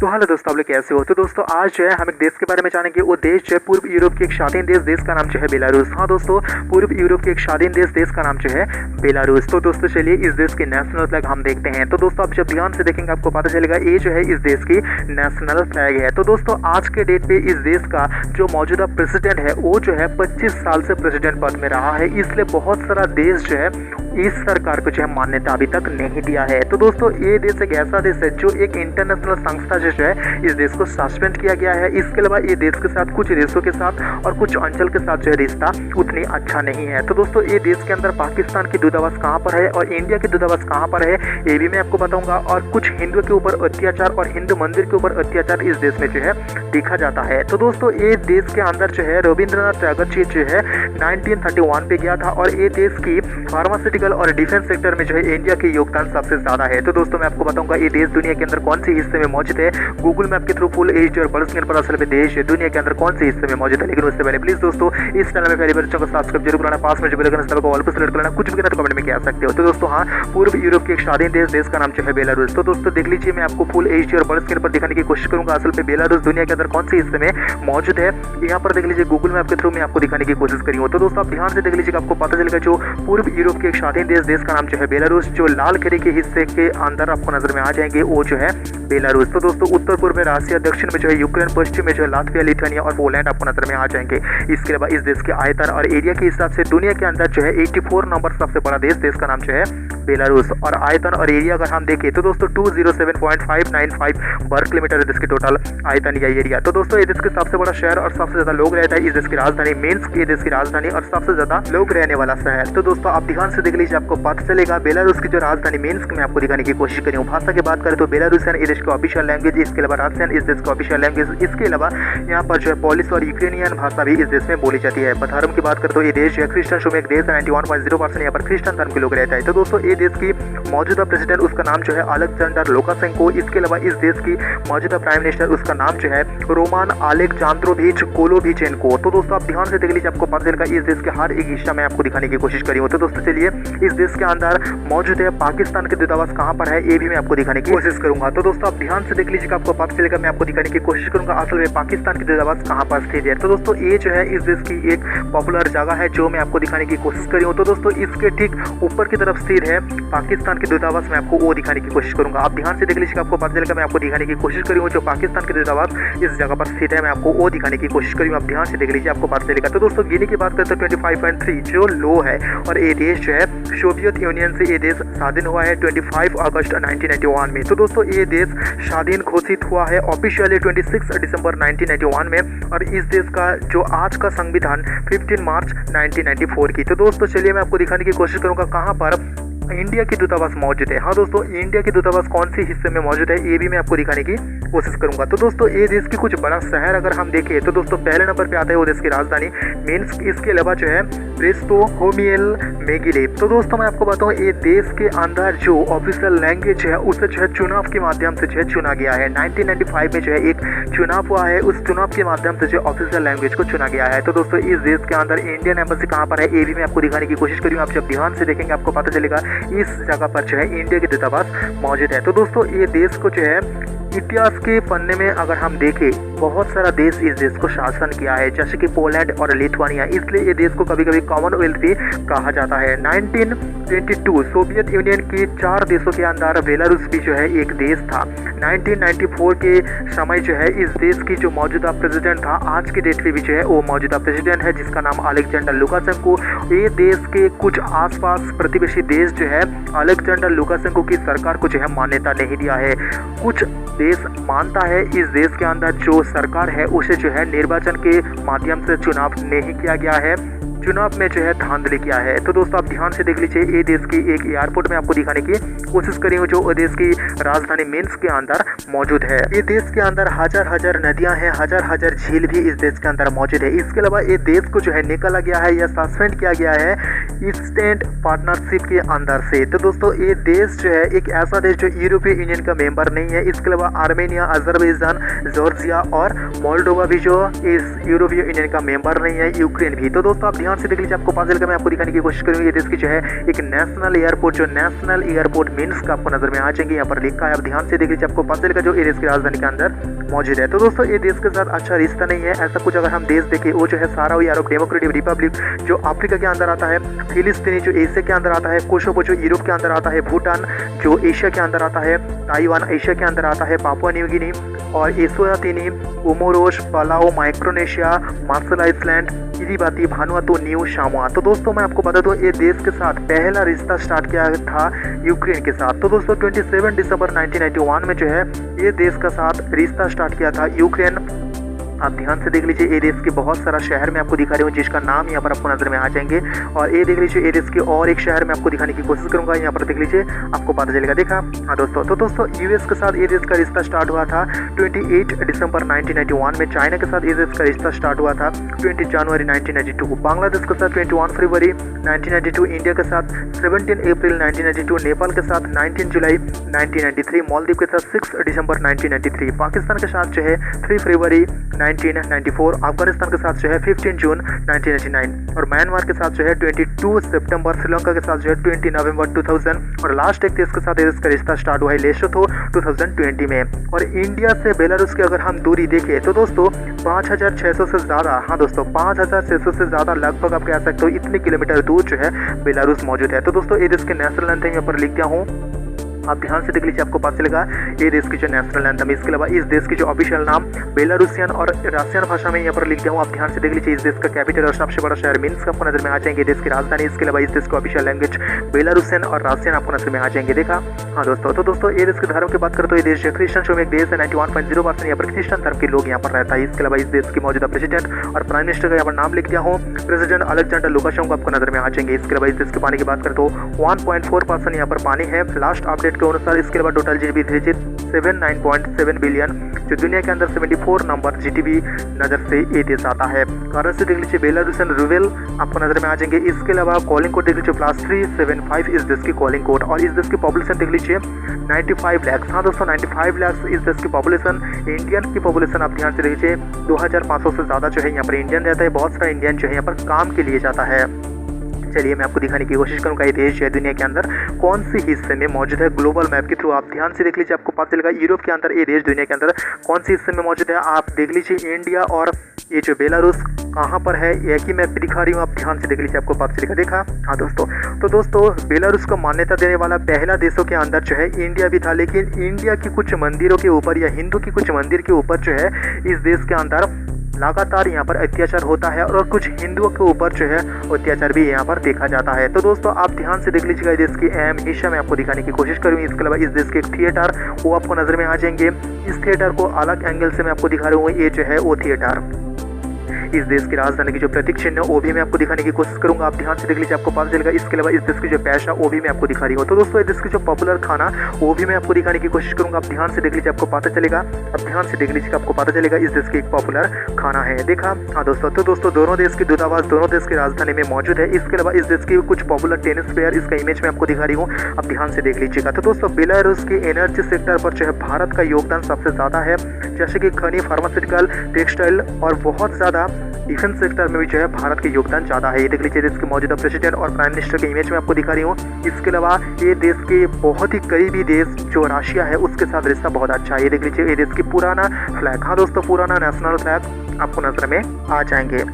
तो हेलो दोस्तों, आप लोग कैसे हो। तो दोस्तों आज जो है हम एक देश के बारे में जानेंगे। वो देश जो है पूर्व यूरोप के एक स्वाधीन देश का नाम जो है बेलारूस। हाँ दोस्तों, पूर्व यूरोप के एक स्वाधीन देश का नाम जो है बेलारूस। तो दोस्तों चलिए इस देश की नेशनल फ्लैग हम देखते हैं। तो दोस्तों आप जब ध्यान से देखेंगे आपको पता चलेगा ये जो है इस देश की नेशनल फ्लैग है। तो दोस्तों आज के डेट पे इस देश का जो मौजूदा प्रेसिडेंट है वो जो है 25 साल से प्रेसिडेंट पद में रहा है। इसलिए बहुत सारा देश जो है इस सरकार को जो है मान्यता अभी तक नहीं दिया है। तो दोस्तों ये देश एक ऐसा देश है जो एक इंटरनेशनल संस्था जो है इस देश को सस्पेंड किया गया है। इसके अलावा ये देश के साथ कुछ देशों के साथ और कुछ अंचल के साथ जो है रिश्ता उतनी अच्छा नहीं है। तो दोस्तों ये देश के अंदर पाकिस्तान की दूतावास कहाँ पर है और इंडिया की दूतावास कहाँ पर है ये भी मैं आपको बताऊंगा। और कुछ हिंदुओं के ऊपर अत्याचार और हिंदू मंदिर के ऊपर अत्याचार इस देश में जो है देखा जाता है। तो दोस्तों ये देश के अंदर जो है रविंद्रनाथ टैगोर जी जो है 1931 पे गया था और ये देश की फार्मास्यूटिकल और डिफेंस सेक्टर में जो है इंडिया के योगदान सबसे ज्यादा है। तो दोस्तों मैं आपको बताऊंगा ये देश दुनिया के अंदर कौन से हिस्से में मौजूद है। गूगल मैप के थ्रू फुल एज और बर्ड स्कैन पर असल में देश दुनिया के अंदर कौन से हिस्से में मौजूद है। लेकिन उससे पहले प्लीज दोस्तों इस चैनल में पहली बार चैनल को सब्सक्राइब जरूर करना, पास में जो बेल आइकन को ऑल पर सेलेक्ट करना, कुछ भी करना तो कमेंट में कह सकते हो। तो दोस्तों हाँ, पूर्व यूरोप के एक स्वाधीन देश का नाम जो है बेलारूस। तो दोस्तों देख लीजिए मैं आपको फुल एज और बर्ड स्कैन पर दिखाने की कोशिश करूंगा असल में बेलारूस दुनिया के अंदर कौन से हिस्से में मौजूद है। यहाँ पर देख लीजिए गूगल मैप के थ्रू मैं आपको दिखाने की कोशिश करी हूँ। तो दोस्तों आप ध्यान से देख लीजिए आपको पता चलेगा जो पूर्व यूरोप के एक स्वाधीन देश का नाम जो है बेलारूस, जो लाल किले के हिस्से के अंदर आपको नजर में आ जाएंगे वो जो है बेलारूस। तो दोस्तों उत्तर पूर्व में रशिया, दक्षिण में जो है यूक्रेन, पश्चिम में जो है लातविया, लिथुआनिया और पोलैंड आपको नजर में आ जाएंगे। इसके अलावा इस देश के आयतन और एरिया के हिसाब से दुनिया के अंदर जो है 84 नंबर सबसे बड़ा देश का नाम जो है बेलारूस। और आयतन और एरिया अगर हम देखें तो दोस्तों 207.595 वर्ग किलोमीटर है इसके टोटल आयतन या एरिया। तो दोस्तों ये देश के सबसे बड़ा शहर और सबसे ज्यादा लोग रहता है इस देश की राजधानी मिन्स्क, ये देश की राजधानी और सबसे ज्यादा लोग रहने वाला शहर। तो दोस्तों आप ध्यान से देख लीजिए आपको पता चलेगा बेलारूस की जो राजधानी मिन्स्क में आपको दिखाने की कोशिश करी हूँ। भाषा की बात करें तो बेलारूसियन इस देश की ऑफिशियल लैंग्वेज, इसके अलावा रशियन इस देश की ऑफिशियल लैंग्वेज, इसके अलावा यहाँ पर जो है पोलिश और यूक्रेनियन भाषा भी इस देश में बोली जाती है। धर्म की बात करें तो ये देश जो है क्रिश्चियन शुभ एक देश है, 91.0% यहाँ पर क्रिश्चियन धर्म के लोग रहते हैं। तो दोस्तों ये देश की मौजूदा प्रेसिडेंट उसका नाम जो है अलेक्जेंडर लुकाशेंको। इसके अलावा इस देश की मौजूदा प्राइम मिनिस्टर उसका नाम जो है रोमान अलेक्जेंद्रोविच कोलोविचेंको। तो दोस्तों आप ध्यान से देख लीजिए आपको पता चलेगा इस देश के हर एक हिस्सा में आपको दिखाने की कोशिश करी हूँ। तो दोस्तों चलिए इस देश के अंदर मौजूद है पाकिस्तान के दूतावास कहाँ पर है ये भी मैं आपको दिखाने की कोशिश करूंगा। तो दोस्तों आप ध्यान से देख लीजिए आपको पता चलेगा मैं आपको दिखाने की कोशिश करूंगा असल में पाकिस्तान की दूतावास कहाँ पर स्थित है। तो दोस्तों ये जो है इस देश की एक पॉपुलर जगह है जो मैं आपको दिखाने की कोशिश करी हूँ। तो दोस्तों इसके ठीक ऊपर की तरफ स्थित है पाकिस्तान की दूतावास, मैं आपको वो दिखाने की कोशिश करूंगा। आप ध्यान से देख लीजिए आपको पता चलेगा मैं आपको दिखाने की कोशिश करी हूँ जो पाकिस्तान की दूतावास इस जगह पर स्थित है, मैं आपको वो दिखाने की कोशिश करी हूँ। आप ध्यान से देख लीजिए आपको पता चलेगा। तो दोस्तों गिनी की बात करें तो 25.3 जो लो है और ये देश जो है सोवियत यूनियन से ये देश स्वाधीन हुआ है 25 अगस्त 1991 में। तो दोस्तों ये देश स्वाधीन घोषित हुआ है ऑफिशियली 26 दिसंबर 1991 में और इस देश का जो आज का संविधान 15 मार्च 1994 की। तो दोस्तों चलिए मैं आपको दिखाने की कोशिश करूंगा कहाँ पर इंडिया की दूतावास मौजूद है। हाँ दोस्तों इंडिया की दूतावास कौन सी हिस्से में मौजूद है ये भी मैं आपको दिखाने की कोशिश करूंगा। तो दोस्तों ये देश की कुछ बड़ा शहर अगर हम देखें तो दोस्तों पहले नंबर पे आता है वो देश की राजधानी मिन्स्क, इसके अलावा जो है ब्रेस्टो, होमियल, मेगिलेव। तो दोस्तों मैं आपको बताऊं ये देश के अंदर जो ऑफिशियल लैंग्वेज है उसे जो है चुनाव के माध्यम से जो है चुना गया है। 1995 में जो है एक चुनाव हुआ है, उस चुनाव के माध्यम से जो ऑफिशियल लैंग्वेज को चुना गया है। तो दोस्तों इस देश के अंदर इंडियन एम्बेसी कहाँ पर है ये भी मैं आपको दिखाने की कोशिश करूँ। आप जब ध्यान से देखेंगे आपको पता चलेगा इस जगह पर जो है इंडिया की दूतावास मौजूद है। तो दोस्तों ये देश को जो है इतिहास के पन्ने में अगर हम देखें बहुत सारा देश इस देश को शासन किया है जैसे कि पोलैंड और लिथुआनिया, इसलिए ये देश को कभी कभी कॉमनवेल्थ भी कहा जाता है। 1922 सोवियत यूनियन के 4 देशों के अंदर बेलारूस भी जो है एक देश था। 1994 के समय जो है इस देश की जो मौजूदा प्रेसिडेंट था आज के डेट पे भी जो है वो मौजूदा प्रेसिडेंट है जिसका नाम अलेक्जेंडर लुकाशेंको। ये देश के कुछ आसपास प्रतिवेशी देश जो है अलेक्जेंडर लुकाशेंको की सरकार को जो है मान्यता नहीं दिया है। कुछ देश मानता है इस देश के अंदर जो सरकार है उसे जो है निर्वाचन के माध्यम से चुनाव नहीं किया गया है, चुनाव में जो है धांधली किया है। तो दोस्तों आप ध्यान से देख लीजिए ये देश की एक एयरपोर्ट में आपको दिखाने की कोशिश करी हूँ जो देश की राजधानी मिन्स्क के अंदर मौजूद है। ये देश के अंदर हजार नदियां हैं, हजार झील भी इस देश के अंदर मौजूद है। इसके अलावा ये देश को जो है निकाला गया है या सस्पेंड किया गया है ईस्टर्न पार्टनरशिप के अंदर से। तो दोस्तों ये देश जो है एक ऐसा देश जो यूरोपीय यूनियन का मेंबर नहीं है। इसके अलावा आर्मेनिया, अजरबैजान, जॉर्जिया और मोल्डोवा भी जो इस यूरोपीय यूनियन का मेंबर नहीं है, यूक्रेन भी। तो दोस्तों आप ध्यान से देख लीजिए, आपको पता चलेगा। मैं आपको दिखाने की कोशिश करूंगी ये देश की जो है एक नेशनल एयरपोर्ट, जो नेशनल एयरपोर्ट मिन्स्क आपको नजर में आ जाएंगे, यहाँ पर लिखा है। आप ध्यान से देख लीजिए, आपको पता चलेगा जो ये देश की राजधानी के अंदर मौजूद है। तो दोस्तों ये देश के साथ अच्छा रिश्ता नहीं है, ऐसा कुछ अगर हम देश देखें वो जो है सारावी अरब डेमोक्रेटिक रिपब्लिक जो अफ्रीका के अंदर आता है, फिलिस्तीनी जो एशिया के अंदर आता है, कोसोवो जो यूरोप के अंदर आता है, भूटान जो एशिया के अंदर आता है, ताइवान एशिया के अंदर आता है, पापुआ न्यू गिनी और Eswatini, Comoros, Palau, Micronesia, Marshall Island, Kiribati, Vanuatu, New Samoa. तो दोस्तों मैं आपको बता दूं ये देश के साथ पहला रिश्ता स्टार्ट किया था यूक्रेन के साथ। तो दोस्तों 27 दिसंबर 1991 में जो है ये देश का साथ रिश्ता स्टार्ट किया था यूक्रेन। आप ध्यान से देख लीजिए, ये देश के बहुत सारा शहर में आपको दिखा रही हूँ जिसका नाम यहाँ पर आपको नजर में आ जाएंगे। और ये देख लीजिए, ये देश के और एक शहर में आपको दिखाने की कोशिश करूंगा, यहाँ पर देख लीजिए, आपको पता चलेगा। देखा हाँ दोस्तों। तो दोस्तों यूएस के साथ ये देश का रिश्ता स्टार्ट हुआ था 28 दिसंबर 1991 में। चाइना के साथ ये देश का रिश्ता स्टार्ट हुआ था 20 जनवरी 1992। बांग्लादेश के साथ 21 फरवरी 1992। इंडिया के साथ 17 अप्रैल 1992। नेपाल के साथ 19 जुलाई 1993। मालदीव के साथ 6 दिसंबर 1993। पाकिस्तान के साथ जो है 3 फरवरी 1994। अफगानिस्तान के साथ जो है 15 जून 1999 और म्यांमार के साथ जो है 22 सितंबर। श्रीलंका के साथ जो है 20 नवंबर 2000 और लास्ट एक देश के साथ इसका रिश्ता स्टार्ट हुआ है लेसोथो 2020 में। और इंडिया से बेलारूस की अगर हम दूरी देखें तो दोस्तों 5600 से ज़्यादा, हाँ दोस्तों 5600 से ज़्यादा लगभग आप कह सकते हो इतने किलोमीटर दूर जो है बेलारूस मौजूद है। तो दोस्तों ये देश के नेशनल एंथम यहाँ पर लिख दिया हूँ, आप ध्यान से देख लीजिए, आपको पता चलेगा ये देश की जो नेशनल एंथम। इसके अलावा इस देश की जो ऑफिशियल नाम बेलारूसियन और रशियन भाषा में यहाँ पर लिख दिया हूँ। आप ध्यान से देख लीजिए, इस देश का कैपिटल और सबसे बड़ा शहर मिन्स्क आपको नजर में आ जाएंगे, देश की राजधानी। इसके अलावा इस देश की ऑफिशियल लैंग्वेज बेलारूसियन और रशियन आपको नजर में आ जाएंगे। देखा हाँ दोस्तों। तो दोस्तों ये देश के धर्म की बात करें तो ये देश क्रिश्चियन शो में एक देश है, 91.0% यहाँ पर क्रिश्चियन धर्म के लोग यहाँ पर रहता है। इसके अलावा इस देश की मौजूदा प्रेसिडेंट और प्राइम मिनिस्टर का यहाँ पर नाम लिख दिया हूँ, प्रेसिडेंट अलेक्जेंडर लुकाशेंको आपको नजर में आ जाएंगे। इसके अलावा इस देश के पानी की बात करें तो 1.4% यहाँ पर पानी है लास्ट अपडेट के अनुसार। इसके अलावा टोटल जीडीपी 79.7 बिलियन, जो दुनिया के अंदर 74 नंबर जीडीपी नजर से ये देश आता है। करेंसी देख लीजिए बेलारूसियन रूबेल आपको नजर में आ जाएंगे। इसके अलावा कॉलिंग कोड देख लीजिए +375 इस देश की कॉलिंग कोड। और इस देश की पॉपुलेशन देख लीजिए 95 लाख। हाँ दोस्तों 95 लाख इस देश की पॉपुलेशन। इंडियन की पॉपुलेशन आप ध्यान से देख लीजिए 2500 से ज़्यादा जो है यहाँ पर इंडियन रहता है। बहुत सारा इंडियन जो है यहाँ पर काम के लिए जाता है। चलिए मैं आपको दिखाने की कोशिश करूंगा ये देश जो है दुनिया के अंदर कौन सी हिस्से में मौजूद है ग्लोबल मैप के थ्रू। आप ध्यान से देख लीजिए, आपको पता चलेगा यूरोप के अंदर ये देश दुनिया के अंदर कौन सी हिस्से में मौजूद है। आप देख लीजिए इंडिया और ये जो बेलारूस कहाँ पर है, एक ही मैप पे दिखा रही हूँ, आप ध्यान से देख लीजिए, आपको पता चलेगा। देखा हाँ दोस्तों। तो दोस्तों बेलारूस को मान्यता देने वाला पहला देशों के अंदर जो है इंडिया भी था, लेकिन इंडिया की कुछ मंदिरों के ऊपर या हिंदू की कुछ मंदिर के ऊपर जो है इस देश के अंदर लगातार यहाँ पर अत्याचार होता है और कुछ हिंदुओं के ऊपर जो है अत्याचार भी यहाँ पर देखा जाता है। तो दोस्तों आप ध्यान से देख लीजिएगा, देश की अहम हिस्सा में आपको दिखाने की कोशिश करूँगी। इसके अलावा इस देश के एक थिएटर वो आपको नजर में आ जाएंगे। इस थिएटर को अलग एंगल से मैं आपको दिखा रहा हूँ, ये जो है वो थिएटर। इस देश की राजधानी की जो प्रतीक चिन्ह है वो भी मैं आपको दिखाने की कोशिश करूंगा। आप ध्यान से देख लीजिए, आपको पता चलेगा। इसके अलावा इस देश की जो पैसा वो भी मैं आपको दिखा रही हूँ। तो दोस्तों इस देश की जो पॉपुलर खाना वो भी मैं आपको दिखाने की कोशिश करूंगा। आप ध्यान से देख लीजिए, आपको पता चलेगा। अब ध्यान से देख लीजिए, आपको पता चलेगा इस देश की एक पॉपुलर खाना है। देखा हाँ दोस्तों। तो दोस्तों दोनों देश की दूतावास दोनों देश की राजधानी में मौजूद है। इसके अलावा इस देश की कुछ पॉपुलर टेनिस प्लेयर, इसका इमेज मैं आपको दिखा रही हूँ, आप ध्यान से देख लीजिएगा। तो दोस्तों बेलारूस की एनर्जी सेक्टर पर जो है भारत का योगदान सबसे ज़्यादा है, जैसे कि खनिज, फार्मास्यूटिकल, टेक्सटाइल और बहुत ज़्यादा डिफेंस सेक्टर में भी जो है भारत के योगदान ज़्यादा है। ये देख लीजिए, देश के मौजूदा प्रेसिडेंट और प्राइम मिनिस्टर के इमेज में आपको दिखा रही हूँ। इसके अलावा ये देश के बहुत ही करीबी देश जो रशिया है उसके साथ रिश्ता बहुत अच्छा है। ये देख लीजिए, ये देश की पुराना फ्लैग, हाँ दोस्तों पुराना नेशनल फ्लैग आपको नजर में आ जाएंगे।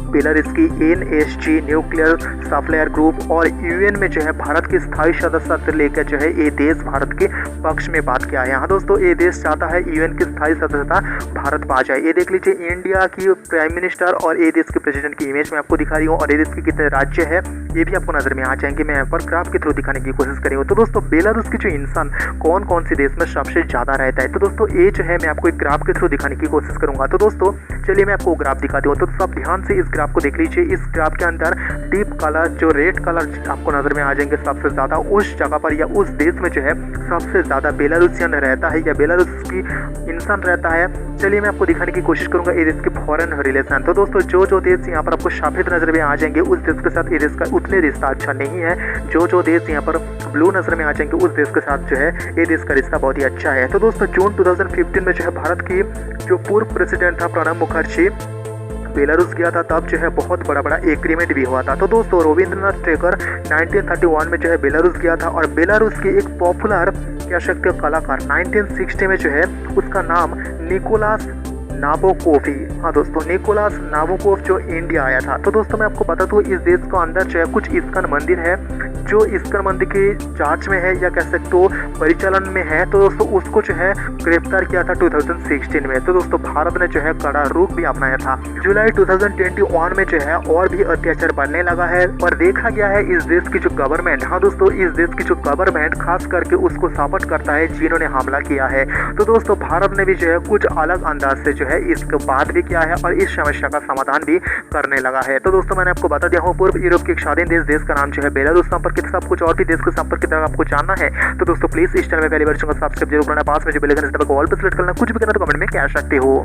बेलारूस की NSG न्यूक्लियर सप्लायर ग्रुप और यूएन में जो है भारत की स्थायी सदस्यता से लेकर जो है ये देश भारत के पक्ष में बात किया है। यहाँ दोस्तों ये देश चाहता है यूएन की स्थायी सदस्यता भारत पा जाए। ये देख लीजिए इंडिया की प्राइम मिनिस्टर और ये देश के प्रेसिडेंट की इमेज में आपको दिखा रही हूँ। और ये देश के कितने राज्य है ये भी आपको नजर में आ जाएंगे। मैं यहाँ पर ग्राफ के थ्रू दिखाने की कोशिश करी हूँ। तो दोस्तों बेलारूस की जो इंसान कौन कौन से देश में सबसे ज़्यादा रहता है, तो दोस्तों ये जो है मैं आपको एक ग्राफ के थ्रू दिखाने की कोशिश करूँगा। तो दोस्तों चलिए मैं आपको ग्राफ दिखाती हूँ। तो सब ध्यान से इस ग्राफ को देख लीजिए। इस ग्राफ के अंदर डीप कलर जो रेड कलर आपको नजर में आ जाएंगे सबसे ज्यादा उस जगह पर या उस देश में जो है सबसे ज्यादा बेलारूसियन रहता है या बेलारूस की इंसान रहता है। चलिए मैं आपको दिखाने की कोशिश करूंगा ये देश के फॉरेन रिलेशन। तो दोस्तों जो देश यहाँ पर आपको सफेद नजर में आ जाएंगे उस देश के साथ ये देश का उतने रिश्ता अच्छा नहीं है। जो देश यहाँ पर ब्लू नजर में आ जाएंगे उस देश के साथ जो है ये देश का रिश्ता बहुत ही अच्छा है। तो दोस्तों जून 2015 में जो है भारत की जो पूर्व प्रेसिडेंट था प्रणब मुखर्जी बेलारूस गया था तब जो है बहुत बड़ा एग्रीमेंट भी हुआ था। तो दोस्तों रविंद्रनाथ टैगोर 1931 में जो है बेलारूस गया था और बेलारूस के एक पॉपुलर कह सकते हो कलाकार 1960 में जो है उसका नाम निकोलास नाबोकोव ही। हाँ दोस्तों, निकोलास नाबोकोव जो इंडिया आया था। तो दोस्तों मैं आपको बता दूं इस देश के अंदर जो है कुछ इस्कन मंदिर है जो इस्कन मंदिर की जांच में है या कह सकते हो परिचालन में है। तो दोस्तों उसको जो है गिरफ्तार किया था 2016 में। तो दोस्तों भारत ने जो है कड़ा रुख भी अपनाया था। जुलाई 2021 में जो है और भी अत्याचार बढ़ने लगा है और देखा गया है इस देश की जो गवर्नमेंट, हाँ दोस्तों इस देश की जो गवर्नमेंट खास करके उसको सपोर्ट करता है जिन्होंने हमला किया है। तो दोस्तों भारत ने भी जो है कुछ अलग अंदाज से जो है इसके बात भी किया है और इस समस्या का समाधान भी करने लगा है। तो दोस्तों मैंने आपको बता दिया हूँ पूर्व यूरोप के एक स्वाधीन देश का नाम जो है बेलारूस। संपर्कित सब कुछ और भी देश के संपर्कित आपको जानना है तो दोस्तों प्लीज इस चैनल में पहली बार सब्सक्राइब जरूर करना, पास में जो बेल आइकन है ऑल पे सेलेक्ट करना, कुछ भी करना तो कमेंट में कह सकते हो।